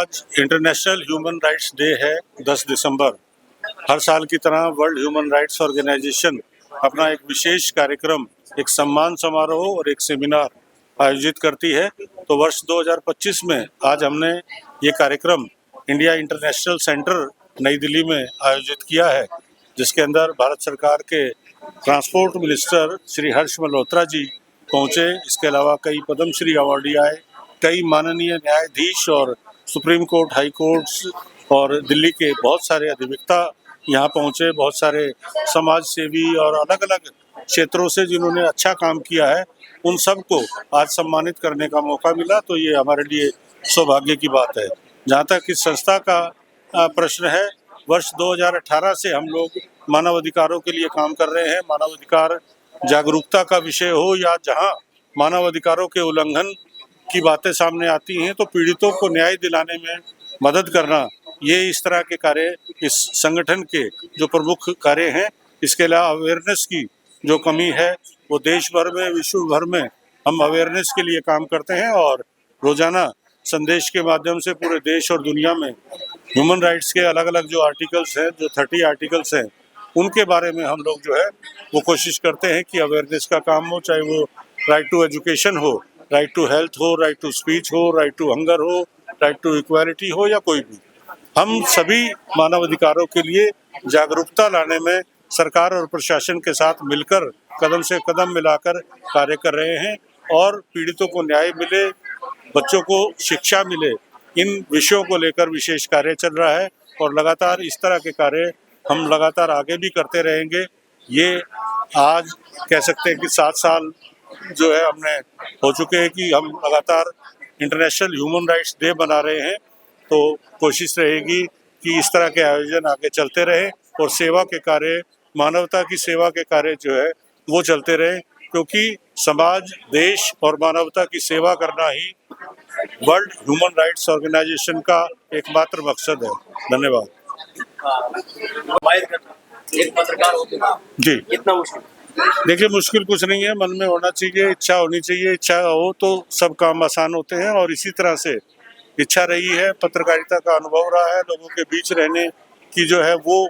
आज international human rights day है 10 दिसंबर। हर साल की तरह वर्ल्ड ह्यूमन राइट्स ऑर्गेनाइजेशन अपना एक विशेष कार्यक्रम, एक सम्मान समारोह और एक सेमिनार आयोजित करती है। तो वर्ष 2025 में आज हमने ये कार्यक्रम इंडिया इंटरनेशनल सेंटर नई दिल्ली में आयोजित किया है, जिसके अंदर भारत सरकार के ट्रांसपोर्ट मिनिस्टर श्री हर्ष मल्होत्रा जी पहुँचे। इसके अलावा कई पद्मश्री अवार्डी आए, कई माननीय न्यायाधीश और सुप्रीम कोर्ट, हाई कोर्ट्स और दिल्ली के बहुत सारे अधिवक्ता यहाँ पहुँचे। बहुत सारे समाज सेवी और अलग अलग क्षेत्रों से जिन्होंने अच्छा काम किया है, उन सबको आज सम्मानित करने का मौका मिला। तो ये हमारे लिए सौभाग्य की बात है। जहाँ तक इस संस्था का प्रश्न है, वर्ष 2018 से हम लोग मानव अधिकारों के लिए काम कर रहे हैं। मानव अधिकार जागरूकता का विषय हो या जहाँ मानव अधिकारों के उल्लंघन की बातें सामने आती हैं तो पीड़ितों को न्याय दिलाने में मदद करना, ये इस तरह के कार्य इस संगठन के जो प्रमुख कार्य हैं। इसके अलावा अवेयरनेस की जो कमी है वो देश भर में, विश्व भर में हम अवेयरनेस के लिए काम करते हैं और रोजाना संदेश के माध्यम से पूरे देश और दुनिया में ह्यूमन राइट्स के अलग अलग जो आर्टिकल्स हैं, जो 30 आर्टिकल्स हैं, उनके बारे में हम लोग जो है वो कोशिश करते हैं कि अवेयरनेस का काम हो, चाहे वो राइट टू एजुकेशन हो, राइट टू हेल्थ हो, राइट टू स्पीच हो, राइट टू हंगर हो, राइट टू इक्वालिटी हो या कोई भी। हम सभी मानव अधिकारों के लिए जागरूकता लाने में सरकार और प्रशासन के साथ मिलकर कदम से कदम मिलाकर कार्य कर रहे हैं और पीड़ितों को न्याय मिले, बच्चों को शिक्षा मिले, इन विषयों को लेकर विशेष कार्य चल रहा है और लगातार इस तरह के कार्य हम लगातार आगे भी करते रहेंगे। ये आज कह सकते हैं कि 7 साल जो है हमने हो चुके हैं कि हम लगातार इंटरनेशनल ह्यूमन राइट्स डे बना रहे हैं। तो कोशिश रहेगी कि इस तरह के आयोजन आगे चलते रहे और सेवा के कार्य, मानवता की सेवा के कार्य जो है वो चलते रहे, क्योंकि समाज, देश और मानवता की सेवा करना ही वर्ल्ड ह्यूमन राइट्स ऑर्गेनाइजेशन का एकमात्र मकसद है। धन्यवाद। एक पत्रकार होगा जी, कितना मुश्किल? देखिए, मुश्किल कुछ नहीं है, मन में होना चाहिए, इच्छा होनी चाहिए। इच्छा हो तो सब काम आसान होते हैं और इसी तरह से इच्छा रही है, पत्रकारिता का अनुभव रहा है, लोगों के बीच रहने की जो है वो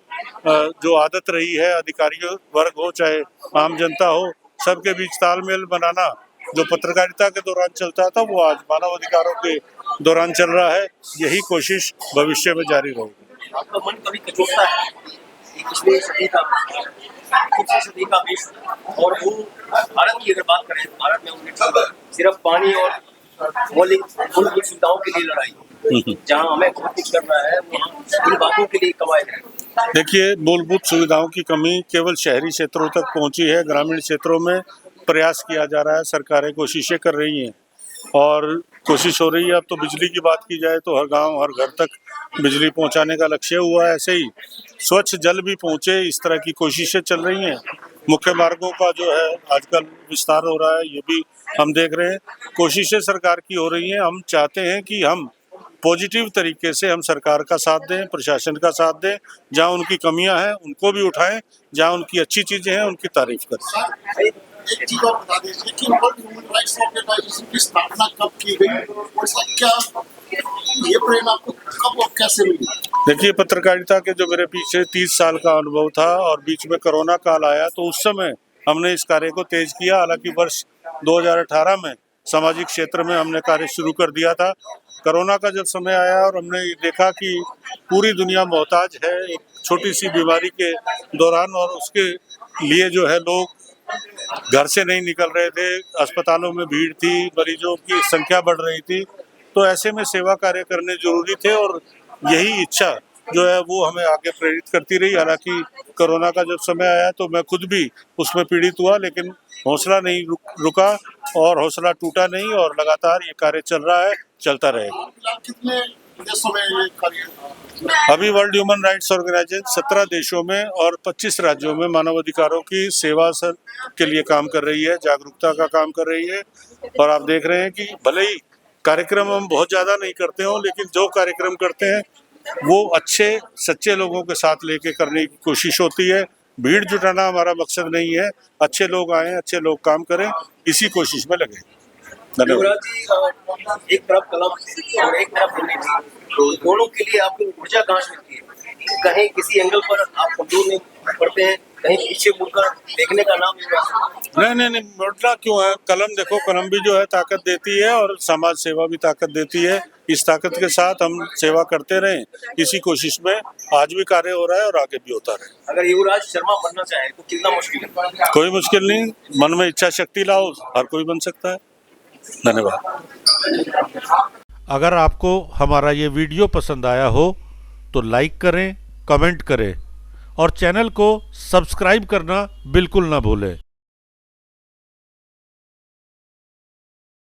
जो आदत रही है, अधिकारी वर्ग हो चाहे आम जनता हो, सबके बीच तालमेल बनाना जो पत्रकारिता के दौरान चलता था वो आज मानव अधिकारों के दौरान चल रहा है। यही कोशिश भविष्य में जारी रहेगी। आपका मन कभी कचोटता है कि पिछले सदी का विश्व और वो भारत की अगर बात करें, भारत में उनके सिर्फ पानी और मूलभूत सुविधाओं के लिए लड़ाई, जहाँ हमें बहुत कुछ करना है वहाँ इन बातों के लिए कमाए हैं। देखिए, मूलभूत सुविधाओं की कमी केवल शहरी क्षेत्रों तक पहुंची है। ग्रामीण क्षेत्रों में प्रयास किया जा रहा है, सरकारें कोशिशें कर रही हैं और कोशिश हो रही है। अब तो बिजली की बात की जाए तो हर गांव, हर घर तक बिजली पहुंचाने का लक्ष्य हुआ है। ऐसे ही स्वच्छ जल भी पहुंचे, इस तरह की कोशिशें चल रही हैं। मुख्य मार्गों का जो है आजकल विस्तार हो रहा है, ये भी हम देख रहे हैं। कोशिशें सरकार की हो रही हैं। हम चाहते हैं कि हम पॉजिटिव तरीके से हम सरकार का साथ दें, प्रशासन का साथ दें। जहाँ उनकी कमियां हैं उनको भी उठाएं, जहाँ उनकी अच्छी चीजें हैं उनकी तारीफ करें। एक चीज और बता दीजिए कि वर्ल्ड ह्यूमन राइट्स ऑर्गेनाइजेशन की स्थापना कब की गई और क्या ये प्रेरणा आपको कब और कैसे मिली? देखिए, पत्रकारिता के जो मेरे पीछे 30 साल का अनुभव था और बीच में कोरोना काल आया तो उस समय हमने इस कार्य को तेज किया। हालांकि वर्ष 2018 में सामाजिक क्षेत्र में हमने कार्य शुरू कर दिया था। कोरोना का जब समय आया और हमने देखा कि पूरी दुनिया मोहताज है एक छोटी सी बीमारी के दौरान और उसके लिए जो है लोग घर से नहीं निकल रहे थे, अस्पतालों में भीड़ थी, मरीजों की संख्या बढ़ रही थी, तो ऐसे में सेवा कार्य करने जरूरी थे और यही इच्छा जो है वो हमें आगे प्रेरित करती रही। हालांकि कोरोना का जब समय आया तो मैं खुद भी उसमें पीड़ित हुआ, लेकिन हौसला नहीं रुका और हौसला टूटा नहीं और लगातार ये कार्य चल रहा है, चलता रहेगा। कितने देशों में ये कार्य? अभी वर्ल्ड ह्यूमन राइट्स ऑर्गेनाइजेशन 17 देशों में और 25 राज्यों में मानव अधिकारों की सेवा के लिए काम कर रही है, जागरूकता का काम कर रही है। और आप देख रहे हैं कि भले ही कार्यक्रम हम बहुत ज़्यादा नहीं करते हों, लेकिन जो कार्यक्रम करते हैं वो अच्छे सच्चे लोगों के साथ लेके करने की कोशिश होती है। भीड़ जुटाना हमारा मकसद नहीं है। अच्छे लोग आएँ, अच्छे लोग काम करें, इसी कोशिश में लगे। धन्यवाद। युवराज जी, एक तरफ कलम और एक तरफ रणनीति, तो दोनों के लिए आपको ऊर्जा कहाँ से मिलती है? कहीं किसी एंगल पर आप कमजोर नहीं पड़ते हैं, कहीं पीछे मुड़कर देखने का नाम युवराज। नहीं, मुड़ना क्यों है? कलम देखो, कलम भी जो है ताकत देती है और समाज सेवा भी ताकत देती है। इस ताकत के साथ हम सेवा करते रहें, इसी कोशिश में आज भी कार्य हो रहा है और आगे भी होता रहे। अगर युवराज शर्मा बनना चाहे तो कितना मुश्किल है? कोई मुश्किल नहीं, मन में इच्छा शक्ति लाओ, हर कोई बन सकता है। धन्यवाद। अगर आपको हमारा ये वीडियो पसंद आया हो तो लाइक करें, कमेंट करें और चैनल को सब्सक्राइब करना बिल्कुल ना भूलें।